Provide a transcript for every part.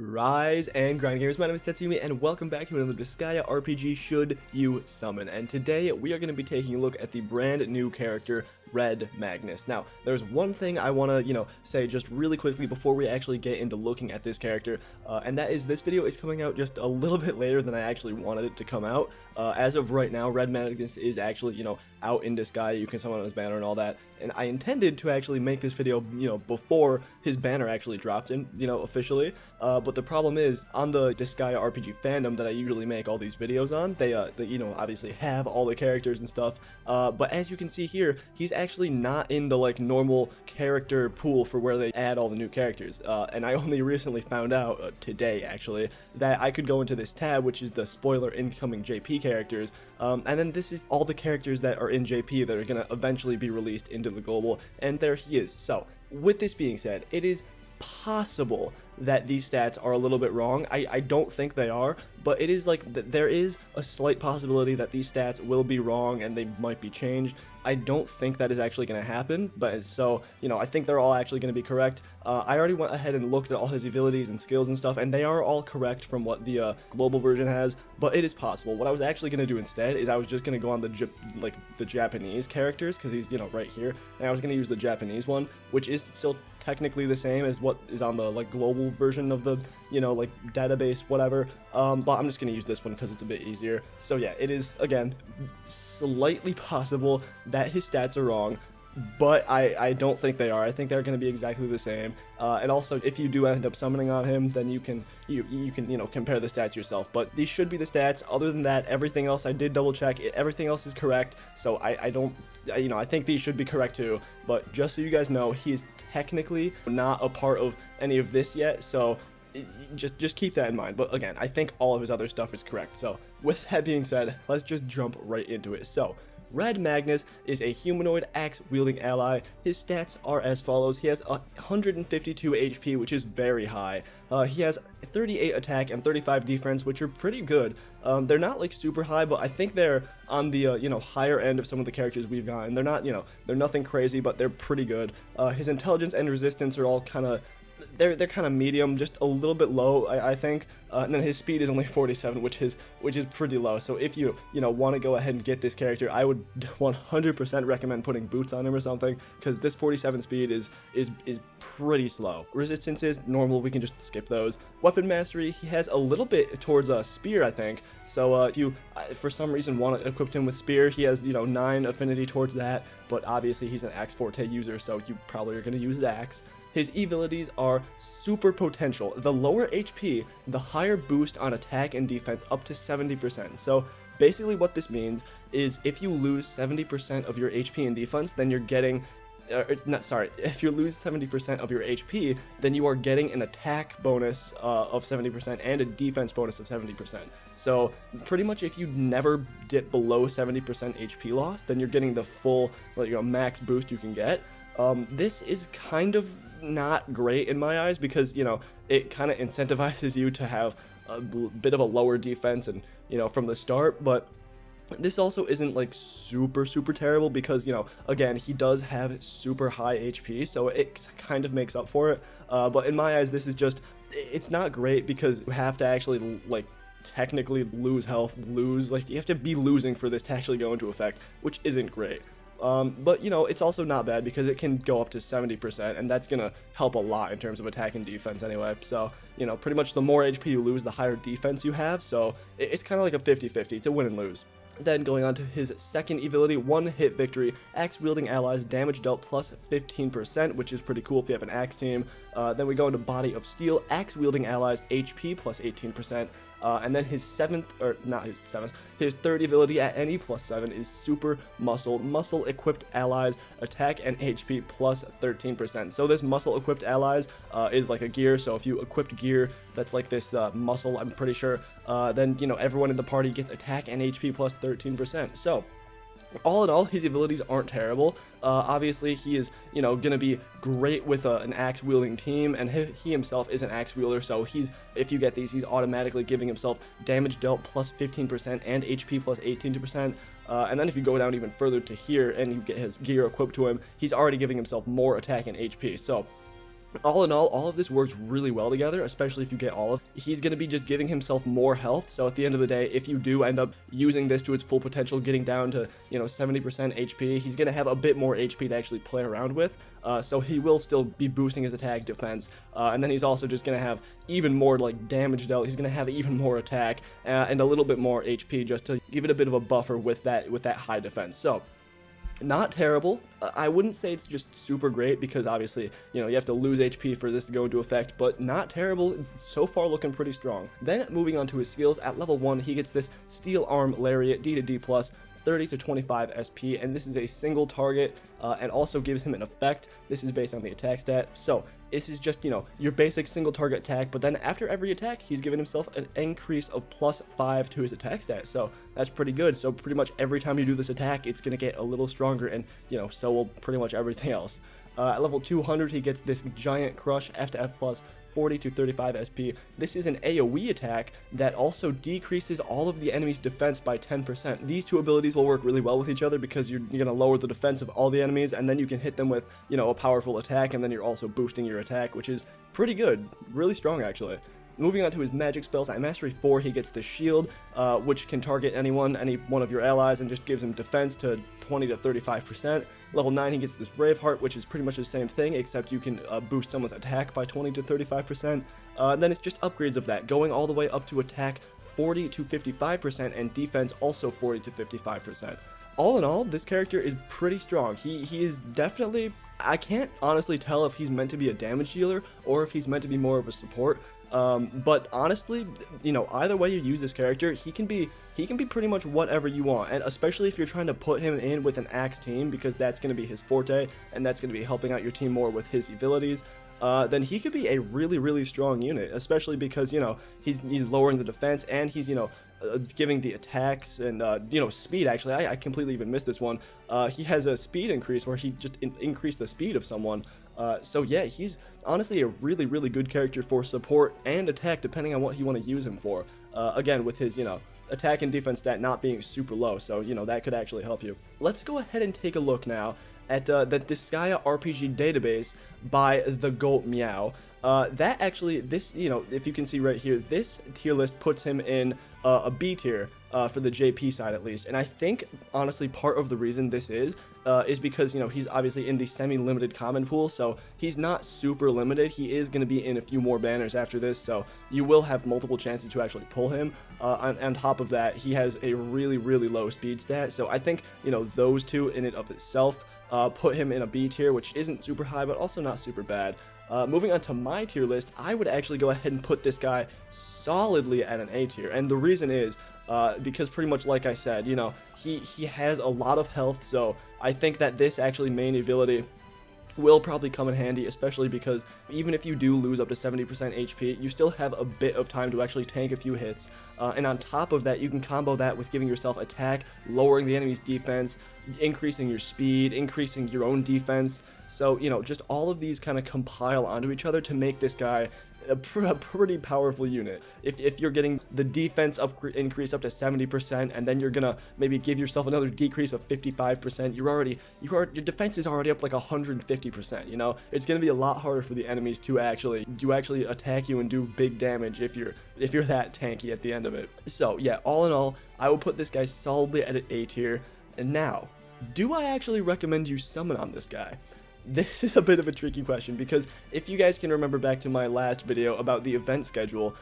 Rise and grind gamers, my name is Tetsyumi and welcome back to another Disgaea RPG Should You Summon. And today we are going to be taking a look at the brand new character Red Magnus. Now, there's one thing I want to, say just really quickly before we actually get into looking at this character, and that is this video is coming out just a little bit later than I actually wanted it to come out. As of right now, Red Magnus is actually, out in Disgaea. You can summon on his banner and all that. And I intended to actually make this video, before his banner actually dropped in, officially. But the problem is, on the Disgaea RPG fandom that I usually make all these videos on, they obviously have all the characters and stuff. But as you can see here, he's actually not in the normal character pool for where they add all the new characters. And I only recently found out today actually that I could go into this tab, which is the spoiler incoming JP characters, and then this is all the characters that are in JP that are going to eventually be released into the global, and there he is. So with this being said, it is possible that these stats are a little bit wrong. I don't think they are, but it is there is a slight possibility that these stats will be wrong and they might be changed. I don't think that is actually going to happen, but so, I think they're all actually going to be correct. I already went ahead and looked at all his abilities and skills and stuff, and they are all correct from what the global version has, but it is possible. What I was actually going to do instead is I was just going to go on the Japanese characters, because he's, right here, and I was going to use the Japanese one, which is still technically the same as what is on the global version of the database, whatever, but I'm just going to use this one because it's a bit easier. So yeah, it is again slightly possible that his stats are wrong, but I don't think they are. I think they're going to be exactly the same. And also, if you do end up summoning on him, then you can compare the stats yourself. But these should be the stats. Other than that, everything else I did double check. Everything else is correct. So I think these should be correct too. But just so you guys know, he is technically not a part of any of this yet. So just keep that in mind. But again, I think all of his other stuff is correct. So with that being said, let's just jump right into it. So Red Magnus is a humanoid axe-wielding ally. His stats are as follows. He has 152 HP, which is very high. He has 38 attack and 35 defense, which are pretty good. They're not super high, but I think they're on the higher end of some of the characters we've gotten. They're not they're nothing crazy, but they're pretty good. His intelligence and resistance are all kind of they're medium, just a little bit low, I think. And then his speed is only 47, which is pretty low. So if you want to go ahead and get this character, I would 100% recommend putting boots on him or something, because this 47 speed is pretty slow. Resistance is normal, we can just skip those. Weapon mastery, he has a little bit towards spear, I think. So if you for some reason want to equip him with spear, he has 9 affinity towards that, but obviously he's an axe forte user, so you probably are going to use his axe. His abilities are super potential. The lower HP, the higher boost on attack and defense, up to 70%. So basically what this means is if you lose 70% of your HP and defense, then you're getting if you lose 70% of your HP, then you are getting an attack bonus of 70% and a defense bonus of 70%. So pretty much if you never dip below 70% HP loss, then you're getting the full max boost you can get. This is kind of not great in my eyes, because it kind of incentivizes you to have a bit of a lower defense and from the start. But this also isn't super terrible, because again, he does have super high HP, so it kind of makes up for it. But in my eyes, this is just, it's not great, because you have to actually technically lose health, you have to be losing for this to actually go into effect, which isn't great. But it's also not bad, because it can go up to 70%, and that's gonna help a lot in terms of attack and defense anyway. So pretty much the more HP you lose, the higher defense you have, so it's kind of like a 50-50. It's a win and lose. Then going on to his second ability, one hit victory, axe wielding allies, damage dealt plus 15%, which is pretty cool if you have an axe team. Then we go into body of steel, axe wielding allies, HP plus 18%. And then his his third ability at any plus 7 is super muscle equipped allies, attack and HP plus 13%. So this muscle equipped allies is like a gear. So if you equipped gear that's like this muscle, I'm pretty sure, then everyone in the party gets attack and HP plus 13%. So all in all, his abilities aren't terrible. Obviously, he is, gonna be great with an axe-wielding team, and he himself is an axe-wielder, so if you get these, he's automatically giving himself damage dealt plus 15% and HP plus 18%. And then if you go down even further to here and you get his gear equipped to him, he's already giving himself more attack and HP. So All in all of this works really well together, especially if you get all of it. He's going to be just giving himself more health, so at the end of the day, if you do end up using this to its full potential, getting down to, 70% HP, he's going to have a bit more HP to actually play around with, so he will still be boosting his attack, defense, and then he's also just going to have even more, like, damage dealt. He's going to have even more attack, and a little bit more HP just to give it a bit of a buffer with that high defense. So not terrible. I wouldn't say it's just super great because obviously, you have to lose HP for this to go into effect, but not terrible. So far looking pretty strong. Then moving on to his skills, at level 1, he gets this Steel Arm Lariat, D to D+, 30 to 25 SP, and this is a single target, and also gives him an effect. This is based on the attack stat, so this is just, your basic single target attack, but then after every attack, he's given himself an increase of +5 to his attack stat, so that's pretty good. So pretty much every time you do this attack, it's going to get a little stronger, and, so will pretty much everything else. At level 200, he gets this Giant Crush, F to F+, 40 to 35 SP. This is an AoE attack that also decreases all of the enemy's defense by 10%. These two abilities will work really well with each other because you're going to lower the defense of all the enemies, and then you can hit them with, a powerful attack, and then you're also boosting your attack, which is pretty good. Really strong, actually. Moving on to his magic spells, at Mastery 4, he gets the Shield, which can target any one of your allies and just gives him defense to 20 to 35%. Level 9, he gets this Braveheart, which is pretty much the same thing, except you can boost someone's attack by 20 to 35%. Then it's just upgrades of that, going all the way up to attack 40 to 55% and defense also 40 to 55%. All in all, this character is pretty strong. He is definitely... I can't honestly tell if he's meant to be a damage dealer or if he's meant to be more of a support. But honestly, either way you use this character, he can be pretty much whatever you want, and especially if you're trying to put him in with an axe team, because that's going to be his forte, and that's going to be helping out your team more with his abilities. Then he could be a really, really strong unit, especially because, he's lowering the defense, and he's, giving the attacks and, speed. Actually, I completely even missed this one. He has a speed increase where he just increased the speed of someone. So yeah, he's honestly a really, really good character for support and attack, depending on what you want to use him for. Again, with his, attack and defense stat not being super low, so, that could actually help you. Let's go ahead and take a look now at the Disgaea RPG database by the Goat Meow. That actually, this, if you can see right here, this tier list puts him in a B tier for the JP side at least. And I think, honestly, part of the reason this is because, he's obviously in the semi-limited common pool, so he's not super limited. He is going to be in a few more banners after this, so you will have multiple chances to actually pull him. On top of that, he has a really, really low speed stat, so I think, those two in and of itself put him in a B tier, which isn't super high, but also not super bad. Moving on to my tier list, I would actually go ahead and put this guy solidly at an A tier, and the reason is because pretty much like I said, he has a lot of health, so I think that this actually main ability will probably come in handy, especially because even if you do lose up to 70% HP, you still have a bit of time to actually tank a few hits, and on top of that, you can combo that with giving yourself attack, lowering the enemy's defense, increasing your speed, increasing your own defense. So, just all of these kind of compile onto each other to make this guy a pretty powerful unit. If you're getting the defense increase up to 70%, and then you're gonna maybe give yourself another decrease of 55%, your defense is already up like 150%. It's gonna be a lot harder for the enemies to actually attack you and do big damage if you're that tanky at the end of it. So yeah, all in all, I will put this guy solidly at an A tier. And now, do I actually recommend you summon on this guy? This is a bit of a tricky question because if you guys can remember back to my last video about the event schedule,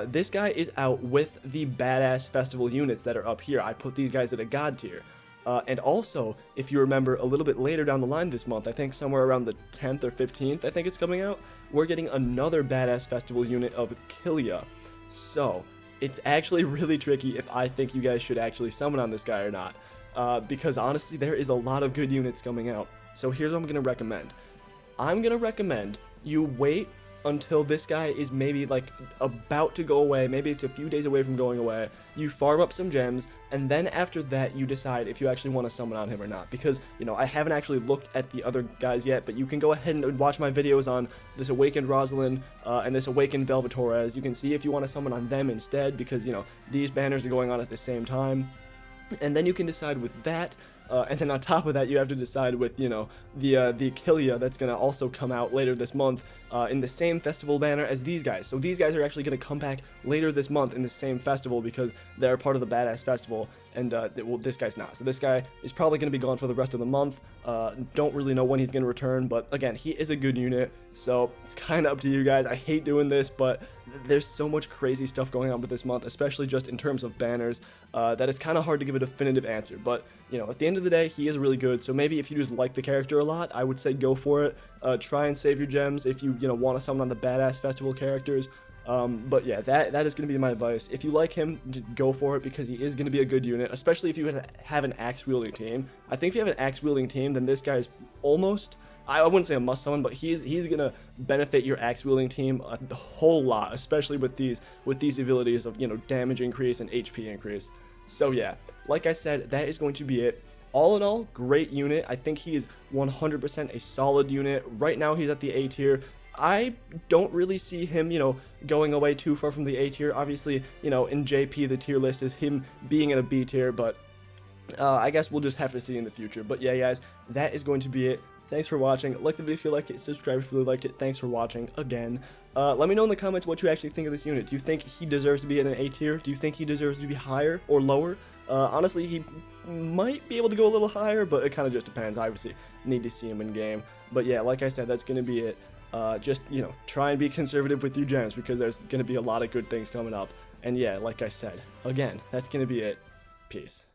this guy is out with the badass festival units that are up here. I put these guys at a god tier. And also, if you remember a little bit later down the line this month, I think somewhere around the 10th or 15th, I think it's coming out, we're getting another badass festival unit of Killia. So, it's actually really tricky if I think you guys should actually summon on this guy or not. Because honestly, there is a lot of good units coming out. So here's what I'm going to recommend. I'm going to recommend you wait until this guy is maybe like about to go away, maybe it's a few days away from going away, you farm up some gems, and then after that you decide if you actually want to summon on him or not, because, I haven't actually looked at the other guys yet, but you can go ahead and watch my videos on this Awakened Rosalind, and this Awakened Velvatorez. You can see if you want to summon on them instead, because, these banners are going on at the same time. And then you can decide with that and then on top of that, you have to decide with, you know, the Achillea that's going to also come out later this month in the same festival banner as these guys. So these guys are actually going to come back later this month in the same festival because they're part of the Badass Festival, and well, this guy's not. So this guy is probably going to be gone for the rest of the month. Don't really know when he's going to return, but again, he is a good unit, so it's kind of up to you guys. I hate doing this, but there's so much crazy stuff going on with this month, especially just in terms of banners, that it's kind of hard to give a definitive answer. But, you know, at the end of the day, he is really good, so maybe if you just like the character a lot, I would say go for it. Try and save your gems if you know, want to summon on the Badass Festival characters. But yeah, that is going to be my advice. If you like him, go for it because he is going to be a good unit, especially if you have an axe-wielding team. I think if you have an axe-wielding team, then this guy is almost, I wouldn't say a must summon, but he's going to benefit your axe-wielding team a whole lot, especially with these abilities of, you know, damage increase and HP increase. So yeah, like I said, that is going to be it. All in all, great unit. I think he is 100% a solid unit. Right now, he's at the A tier. I don't really see him, you know, going away too far from the A tier. Obviously, you know, in JP, the tier list is him being in a B tier, but I guess we'll just have to see in the future. But yeah, guys, that is going to be it. Thanks for watching. Like the video if you liked it, subscribe if you really liked it. Thanks for watching again. Let me know in the comments what you actually think of this unit. Do you think he deserves to be in an A tier? Do you think he deserves to be higher or lower? Honestly, he might be able to go a little higher, but it kind of just depends. Obviously, need to see him in game. But yeah, like I said, that's going to be it. Just, you know, try and be conservative with your gems because there's going to be a lot of good things coming up. And yeah, like I said, again, that's going to be it. Peace.